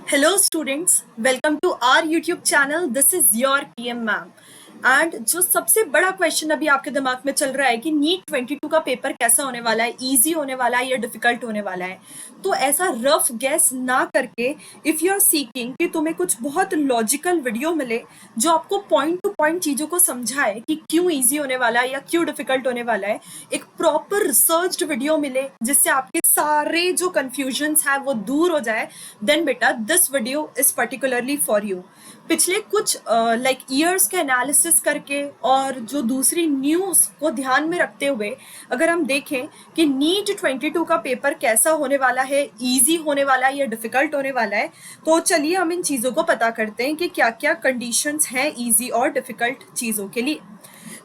Hello students, welcome to our YouTube channel. This is your PM ma'am. And जो सबसे बड़ा question अभी आपके दिमाग में चल रहा है कि नीट 22 का पेपर कैसा होने वाला है, इजी होने वाला है या डिफिकल्ट होने वाला है, तो ऐसा रफ गैस ना करके इफ यू आर सीकिंग कि तुम्हें कुछ बहुत लॉजिकल वीडियो मिले जो आपको पॉइंट टू पॉइंट चीजों को समझाए कि क्यों इजी होने वाला है या क्यों डिफिकल्ट होने वाला है, एक प्रॉपर रिसर्च्ड वीडियो मिले जिससे आपके सारे जो कंफ्यूजन्स हैं वो दूर हो जाए, देन बेटा this video is particularly for you. पिछले कुछ लाइक ईयर्स के एनालिसिस करके और जो दूसरी न्यूज़ को ध्यान में रखते हुए अगर हम देखें कि नीट 22 का पेपर कैसा होने वाला है, इजी होने वाला है या डिफिकल्ट होने वाला है, तो चलिए हम इन चीज़ों को पता करते हैं कि क्या क्या कंडीशंस हैं इजी और डिफिकल्ट चीज़ों के लिए।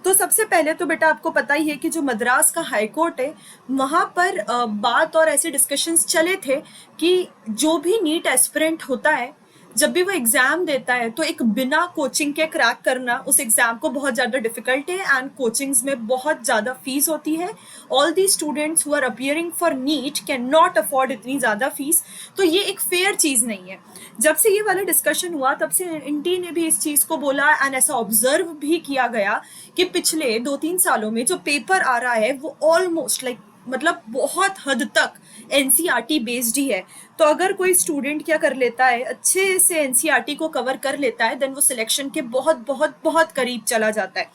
तो सबसे पहले तो बेटा आपको पता ही है कि जो मद्रास का हाई कोर्ट है वहाँ पर बात और ऐसे डिस्कशंस चले थे कि जो भी नीट एस्पिरेंट होता है जब भी वो एग्जाम देता है तो एक बिना कोचिंग के क्रैक करना उस एग्जाम को बहुत ज़्यादा डिफिकल्ट है एंड कोचिंग्स में बहुत ज़्यादा फीस होती है। All the students who are appearing for NEET can not afford इतनी ज़्यादा फीस, तो ये एक फेयर चीज़ नहीं है। जब से ये वाला डिस्कशन हुआ तब से इंटी ने भी इस चीज़ को बोला एंड ऐसा ऑब्जर्व भी किया गया कि पिछले 2-3 सालों में जो पेपर आ रहा है वो ऑलमोस्ट लाइक मतलब बहुत हद तक एनसीईआरटी बेस्ड ही है। तो अगर कोई स्टूडेंट क्या कर लेता है, अच्छे से एनसीईआरटी को कवर कर लेता है, देन वो सिलेक्शन के बहुत बहुत बहुत करीब चला जाता है।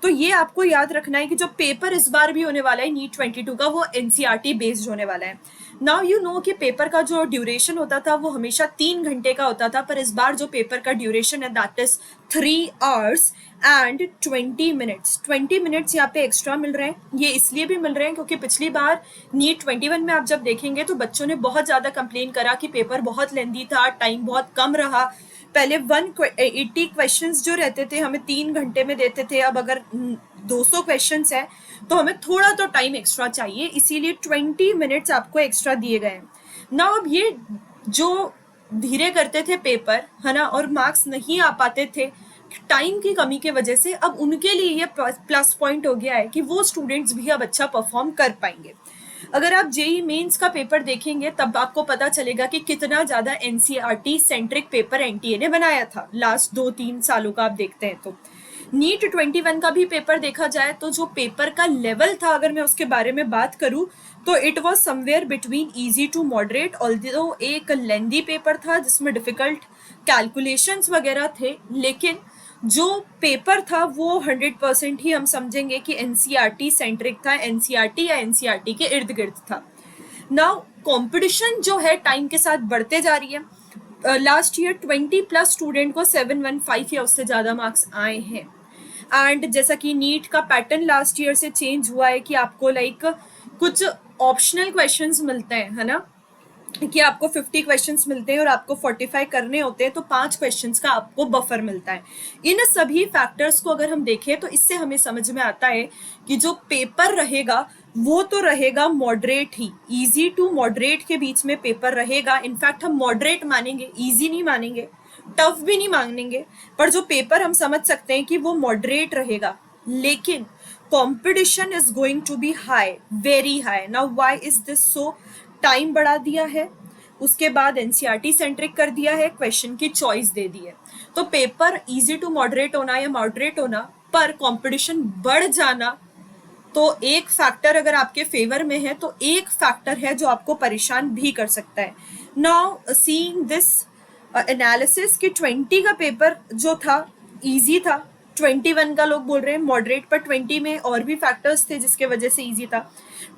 तो ये आपको याद रखना है कि जो पेपर इस बार भी होने वाला है नीट 22 का वो एनसीईआरटी बेस्ड होने वाला है। नाउ यू नो कि पेपर का जो ड्यूरेशन होता था वो हमेशा 3 घंटे का होता था, पर इस बार जो पेपर का ड्यूरेशन है that is 3 hours and 20 minutes. 20 minutes यहाँ पे एक्स्ट्रा मिल रहे हैं। ये इसलिए भी मिल रहे हैं क्योंकि पिछली बार नीट 21 में आप जब देखेंगे तो बच्चों ने बहुत ज़्यादा कंप्लेन करा कि पेपर बहुत लेंदी था, टाइम बहुत कम रहा। पहले 180 क्वेश्चंस जो रहते थे हमें 3 घंटे में देते थे, अब अगर 200 क्वेश्चंस है तो हमें थोड़ा तो टाइम एक्स्ट्रा चाहिए, इसीलिए 20 मिनट्स आपको एक्स्ट्रा दिए गए हैं ना। अब ये जो धीरे करते थे पेपर है ना और मार्क्स नहीं आ पाते थे टाइम की कमी की वजह से, अब उनके लिए ये प्लस पॉइंट हो गया है कि वो स्टूडेंट्स भी अब अच्छा परफॉर्म कर पाएंगे। अगर आप जेई मेंस का पेपर देखेंगे तब आपको पता चलेगा कि कितना ज्यादा एनसीईआरटी सेंट्रिक पेपर एनटीए ने बनाया था लास्ट 2-3 सालों का। आप देखते हैं तो नीट 21 का भी पेपर देखा जाए तो जो पेपर का लेवल था, अगर मैं उसके बारे में बात करूं तो it was somewhere between easy to moderate. Although एक लेंदी पेपर था जिसमें डिफिकल्ट कैलकुलेशंस वगैरह थे, लेकिन जो पेपर था वो 100% ही हम समझेंगे कि एनसीईआरटी सेंट्रिक था, एनसीईआरटी या एनसीईआरटी के इर्द गिर्द था। नाउ कंपटीशन जो है टाइम के साथ बढ़ते जा रही है। लास्ट ईयर 20+ स्टूडेंट को 715 या उससे ज़्यादा मार्क्स आए हैं। एंड जैसा कि नीट का पैटर्न लास्ट ईयर से चेंज हुआ है कि आपको लाइक कुछ ऑप्शनल क्वेश्चंस मिलते हैं, है ना, कि आपको 50 क्वेश्चंस मिलते हैं और आपको 45 करने होते हैं, तो 5 क्वेश्चंस का आपको बफर मिलता है। इन सभी फैक्टर्स को अगर हम देखें तो इससे हमें समझ में आता है कि जो पेपर रहेगा वो तो रहेगा मॉडरेट ही, इजी टू मॉडरेट के बीच में पेपर रहेगा। इनफैक्ट हम मॉडरेट मानेंगे, इजी नहीं मानेंगे, टफ भी नहीं मानेंगे, पर जो पेपर हम समझ सकते हैं कि वो मॉडरेट रहेगा। लेकिन competition is going to be high, very high. Now why is this so? Time बढ़ा दिया है, उसके बाद एनसीईआरटी सेंट्रिक कर दिया है, क्वेश्चन की चॉइस दे दी है। तो पेपर इजी टू मॉडरेट होना या मॉडरेट होना पर कंपटीशन बढ़ जाना, तो एक फैक्टर अगर आपके फेवर में है तो एक फैक्टर है जो आपको परेशान भी कर सकता है। नाउ सीइंग दिस एनालिसिस कि 20 का पेपर जो था इजी था, 21 का लोग बोल रहे हैं मॉडरेट, पर 20 में और भी फैक्टर्स थे जिसके वजह से इजी था।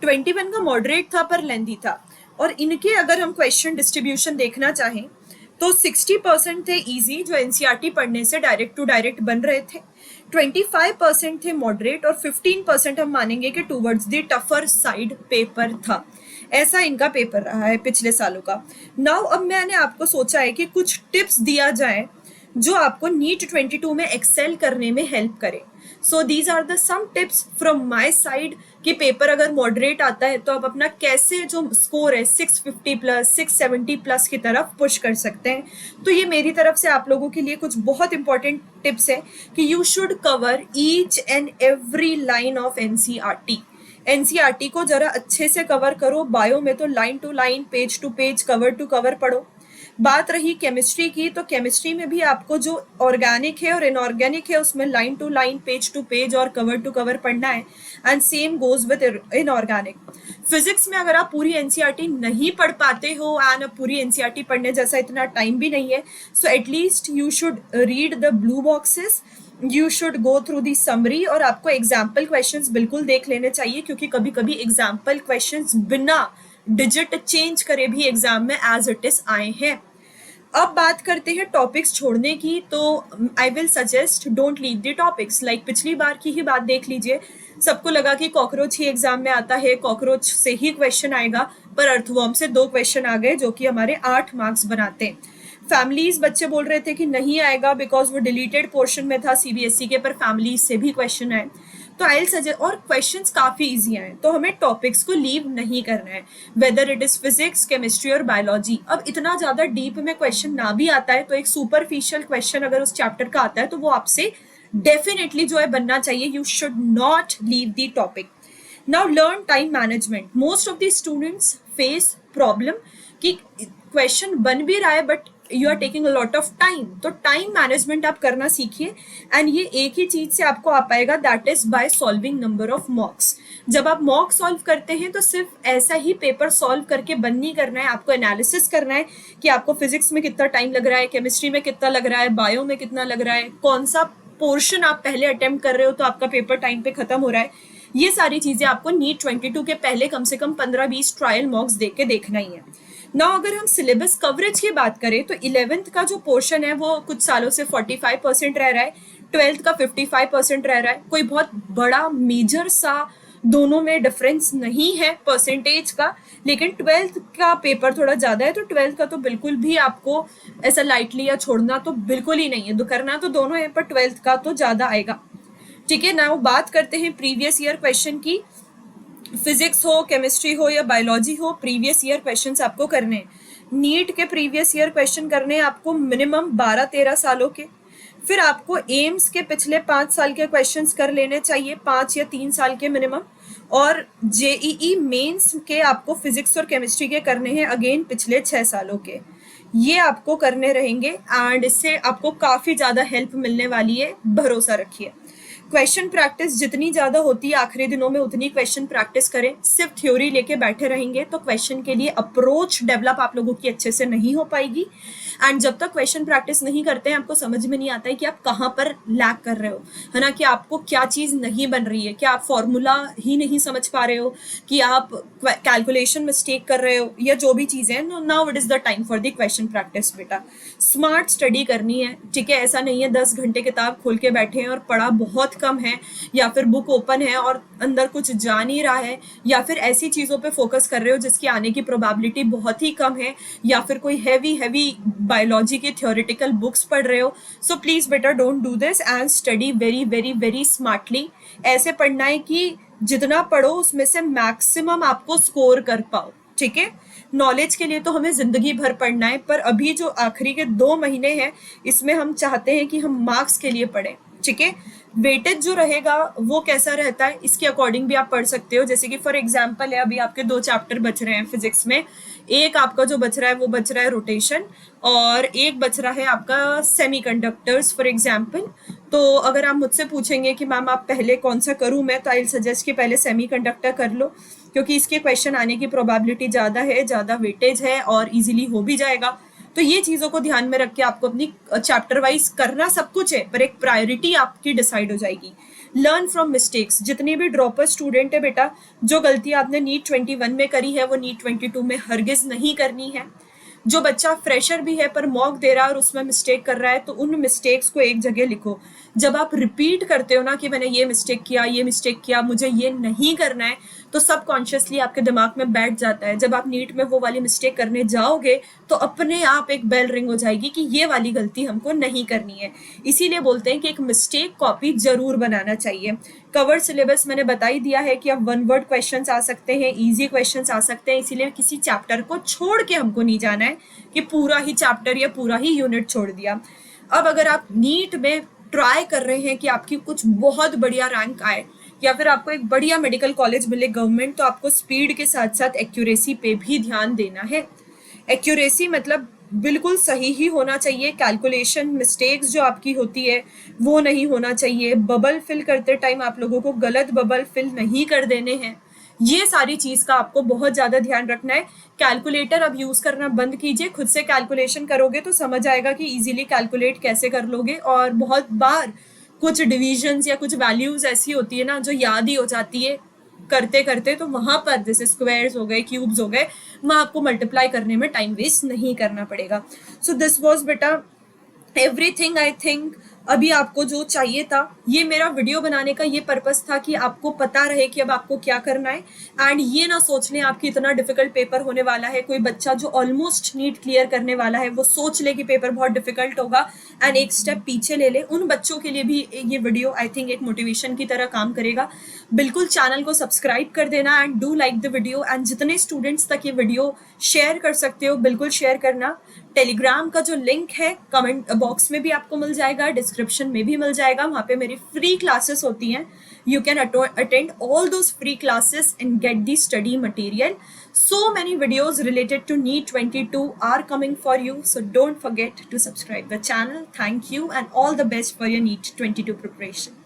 21 का मॉडरेट था पर लेंदी था। और इनके अगर हम क्वेश्चन डिस्ट्रीब्यूशन देखना चाहें तो 60% थे इजी जो एनसीईआरटी पढ़ने से डायरेक्ट टू डायरेक्ट बन रहे थे, 25% थे मॉडरेट और 15% हम मानेंगे कि towards the tougher side paper था। ऐसा इनका पेपर रहा है पिछले सालों का। नाउ अब मैंने आपको सोचा है कि कुछ टिप्स दिया जाए जो आपको नीट 22 में एक्सेल करने में हेल्प करे। So these are the some tips from my side कि पेपर अगर मॉडरेट आता है तो आप अपना कैसे जो स्कोर है 650+, 670+ की तरफ पुश कर सकते हैं। तो ये मेरी तरफ से आप लोगों के लिए कुछ बहुत इंपॉर्टेंट टिप्स है कि you should cover each and every line of NCERT. NCERT को जरा अच्छे से कवर करो। बायो में तो line to line, page to page, cover to cover पढ़ो। बात रही केमिस्ट्री की, तो केमिस्ट्री में भी आपको जो ऑर्गेनिक है और इनऑर्गेनिक है उसमें line to line, page to page और कवर टू कवर पढ़ना है, and same goes with inorganic. Physics में अगर आप पूरी एनसीईआरटी नहीं पढ़ पाते हो, एंड पूरी एनसीईआरटी पढ़ने जैसा इतना टाइम भी नहीं है, so at least you should read the blue boxes, you should go through the summary, और आपको एग्जाम्पल क्वेश्चंस बिल्कुल देख लेने चाहिए, क्योंकि कभी कभी एग्जाम्पल क्वेश्चंस बिना डिजिट चेंज करे भी एग्जाम में एज इट इज आए हैं। अब बात करते हैं टॉपिक्स छोड़ने की, तो I will suggest don't leave the topics. Like पिछली बार की ही बात देख लीजिए, सबको लगा कि कॉकरोच ही एग्जाम में आता है, कॉकरोच से ही क्वेश्चन आएगा, पर अर्थवर्म से 2 क्वेश्चन आ गए जो कि हमारे 8 मार्क्स बनाते हैं। फैमिलीज बच्चे बोल रहे थे कि नहीं आएगा बिकॉज वो डिलीटेड पोर्शन में था सीबीएसई के, पर फैमिलीज से भी क्वेश्चन आए, तो आई सजेस्ट, और क्वेश्चंस काफी इजी आए, तो हमें टॉपिक्स को लीव नहीं करना है, whether it is physics, chemistry और बायोलॉजी। अब इतना ज्यादा डीप में क्वेश्चन ना भी आता है, तो एक सुपरफिशियल क्वेश्चन अगर उस चैप्टर का आता है तो वो आपसे डेफिनेटली जो है बनना चाहिए। You should not leave the topic. Now learn time management. Most of the students face problem कि क्वेश्चन बन भी रहा है but you are taking a lot of time, तो टाइम मैनेजमेंट आप करना सीखिए, एंड ये एक ही चीज से आपको आ पाएगा, that is by solving number of मॉक्स। जब आप मॉक सॉल्व करते हैं तो सिर्फ ऐसा ही पेपर सॉल्व करके बंद नहीं करना है, आपको एनालिसिस करना है कि आपको फिजिक्स में कितना टाइम लग रहा है, केमिस्ट्री में कितना लग रहा है, बायो में कितना लग रहा है, कौन सा पोर्शन आप पहले अटेम्प्ट कर रहे हो तो आपका पेपर टाइम पे खत्म हो रहा है। ये सारी चीजें आपको नीट 22 के पहले कम से कम 15-20 ट्रायल मॉक्स देख के देखना ही है। नाउ अगर हम सिलेबस कवरेज की बात करें तो 11th का जो पोर्शन है वो कुछ सालों से 45% रह रहा है, 12th का 55% रह रहा है, कोई बहुत बड़ा मेजर सा दोनों में डिफरेंस नहीं है परसेंटेज का, लेकिन 12th का पेपर थोड़ा ज्यादा है, तो 12th का तो बिल्कुल भी आपको ऐसा लाइटली या छोड़ना तो बिल्कुल ही नहीं है, तो करना तो दोनों है, पर 12th का तो ज्यादा आएगा। ठीक है, नाउ बात करते हैं प्रीवियस ईयर क्वेश्चन की। फिजिक्स हो, केमिस्ट्री हो या बायोलॉजी हो, प्रीवियस ईयर क्वेश्चंस आपको करने हैं। नीट के प्रीवियस ईयर क्वेश्चन करने हैं आपको मिनिमम 12-13 सालों के। फिर आपको एम्स के पिछले 5 साल के क्वेश्चंस कर लेने चाहिए, 5 या 3 साल के मिनिमम। और जेईई मेंस के आपको फिजिक्स और केमिस्ट्री के करने हैं अगेन पिछले 6 सालों के, ये आपको करने रहेंगे, एंड इससे आपको काफी ज्यादा हेल्प मिलने वाली है, भरोसा रखिए। क्वेश्चन प्रैक्टिस जितनी ज्यादा होती है आखिरी दिनों में उतनी क्वेश्चन प्रैक्टिस करें। सिर्फ थ्योरी लेके बैठे रहेंगे तो क्वेश्चन के लिए अप्रोच डेवलप आप लोगों की अच्छे से नहीं हो पाएगी, एंड जब तक क्वेश्चन प्रैक्टिस नहीं करते हैं आपको समझ में नहीं आता है कि आप कहाँ पर लैग कर रहे हो, है ना, कि आपको क्या चीज नहीं बन रही है, क्या आप फॉर्मूला ही नहीं समझ पा रहे हो, कि आप कैलकुलेशन मिस्टेक कर रहे हो, या जो भी चीजें हैं। Now it is the time for the question practice बेटा। स्मार्ट स्टडी करनी है, ठीक है, ऐसा नहीं है 10 घंटे किताब खोल के बैठे हैं और पढ़ा बहुत कम है, या फिर बुक ओपन है और अंदर कुछ जा नहीं रहा है, या फिर ऐसी चीजों पे फोकस कर रहे हो जिसकी आने की प्रोबेबिलिटी बहुत ही कम है, या फिर कोई हैवी बायोलॉजी की थ्योरेटिकल बुक्स पढ़ रहे हो। सो प्लीज बेटा don't do this and study very very very smartly. ऐसे पढ़ना है कि जितना पढ़ो उसमें से मैक्सिमम आपको स्कोर कर पाओ, ठीक है। नॉलेज के लिए तो हमें जिंदगी भर पढ़ना है, पर अभी जो आखिरी के 2 महीने हैं इसमें हम चाहते हैं कि हम मार्क्स के लिए पढ़ें, ठीक है। वेटेज जो रहेगा वो कैसा रहता है इसके अकॉर्डिंग भी आप पढ़ सकते हो, जैसे कि फॉर एग्जांपल है अभी आपके 2 चैप्टर बच रहे हैं फिजिक्स में, एक आपका जो बच रहा है वो बच रहा है रोटेशन, और एक बच रहा है आपका सेमीकंडक्टर्स फॉर एग्जांपल। तो अगर आप मुझसे पूछेंगे कि मैम आप पहले कौन सा करूं मैं, तो आई सजेस्ट कि पहले सेमीकंडक्टर कर लो, क्योंकि इसके क्वेश्चन आने की प्रोबेबिलिटी ज़्यादा है, ज़्यादा वेटेज है और इजीली हो भी जाएगा। तो ये चीज़ों को ध्यान में रख के आपको अपनी चैप्टर वाइज करना सब कुछ है, पर एक प्रायोरिटी आपकी डिसाइड हो जाएगी। Learn from mistakes. जितने भी ड्रॉपर स्टूडेंट है बेटा, जो गलती आपने नीट 21 में करी है वो नीट 22 में हरगिज नहीं करनी है। जो बच्चा फ्रेशर भी है पर मॉक दे रहा है और उसमें मिस्टेक कर रहा है, तो उन मिस्टेक्स को एक जगह लिखो। जब आप रिपीट करते हो ना कि मैंने ये मिस्टेक किया, मुझे ये नहीं करना है, तो सबकॉन्शियसली आपके दिमाग में बैठ जाता है। जब आप नीट में वो वाली मिस्टेक करने जाओगे तो अपने आप एक बेल रिंग हो जाएगी कि ये वाली गलती हमको नहीं करनी है। इसीलिए बोलते हैं कि एक मिस्टेक कॉपी जरूर बनाना चाहिए। कवर सिलेबस मैंने बता ही दिया है कि अब 1 वर्ड क्वेश्चंस आ सकते हैं, इजी क्वेश्चंस आ सकते हैं, इसीलिए किसी चैप्टर को छोड़ के हमको नहीं जाना है कि पूरा ही चैप्टर या पूरा ही यूनिट छोड़ दिया। अब अगर आप नीट में ट्राई कर रहे हैं कि आपकी कुछ बहुत बढ़िया रैंक आए या फिर आपको एक बढ़िया मेडिकल कॉलेज मिले गवर्नमेंट, तो आपको स्पीड के साथ साथ एक्यूरेसी पे भी ध्यान देना है। एक्यूरेसी मतलब बिल्कुल सही ही होना चाहिए, कैलकुलेशन मिस्टेक्स जो आपकी होती है वो नहीं होना चाहिए, बबल फिल करते टाइम आप लोगों को गलत बबल फिल नहीं कर देने हैं, ये सारी चीज का आपको बहुत ज्यादा ध्यान रखना है। कैलकुलेटर अब यूज करना बंद कीजिए, खुद से कैलकुलेशन करोगे तो समझ आएगा कि इजीली कैलकुलेट कैसे कर लोगे। और बहुत बार कुछ डिविजन्स या कुछ वैल्यूज ऐसी होती है ना जो याद ही हो जाती है करते करते, तो वहां पर जैसे स्क्वायर्स हो गए, क्यूब्स हो गए, वहां आपको मल्टीप्लाई करने में टाइम वेस्ट नहीं करना पड़ेगा। सो दिस वाज बेटा एवरीथिंग आई थिंक। अभी आपको जो चाहिए था, ये मेरा वीडियो बनाने का ये पर्पस था कि आपको पता रहे कि अब आपको क्या करना है। एंड ये ना सोच लें आपकी इतना डिफिकल्ट पेपर होने वाला है, कोई बच्चा जो ऑलमोस्ट नीट क्लियर करने वाला है वो सोच ले कि पेपर बहुत डिफिकल्ट होगा एंड एक स्टेप पीछे ले ले। उन बच्चों के लिए भी ये वीडियो आई थिंक एक मोटिवेशन की तरह काम करेगा। बिल्कुल चैनल को सब्सक्राइब कर देना and do like the video, and जितने स्टूडेंट्स तक ये वीडियो शेयर कर सकते हो बिल्कुल शेयर करना। टेलीग्राम का जो लिंक है कमेंट बॉक्स में भी आपको मिल जाएगा, डिस्क्रिप्शन में भी मिल जाएगा, वहाँ पे मेरी फ्री क्लासेस होती हैं। You can attend all those free classes and get the study material. So many videos related to NEET 22 are coming for you, so don't forget to subscribe the channel. Thank you and all the best for your NEET 22 preparation.